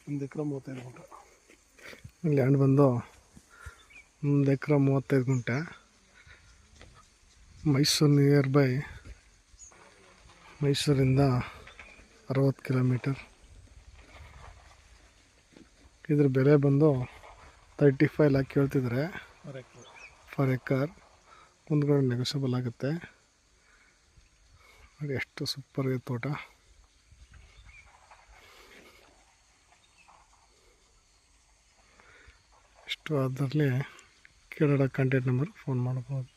ಒಂದು ಎಕರೆ 35 ಗುಂಟೆ. ಲ್ಯಾಂಡ್ ಬಂದು 1 ಎಕರೆ 35 ಗುಂಟೆ. ಮೈಸೂರು ನಿಯರ್ ಬೈ, ಮೈಸೂರಿಂದ 60 ಕಿಲೋಮೀಟರ್. ಇದ್ರ ಬೆಲೆ ಬಂದು 35 ಲ್ಯಾಕ್ ಕೇಳ್ತಿದ್ರೆ ಫಾರ್ ಎಕರ್. ಮುಂದ್ಗಡೆ ನೆಗೋಷಿಯಬಲ್ ಆಗುತ್ತೆ. ನೋಡಿ ಎಷ್ಟು ಸೂಪರ್ ಇದೆ ತೋಟ. ಇಷ್ಟು ಅದರಲ್ಲಿ ಕೆಳಗಡೆ ಕಾಂಟ್ಯಾಕ್ಟ್ ನಂಬರ್ ಫೋನ್ ಮಾಡ್ಬೋದು.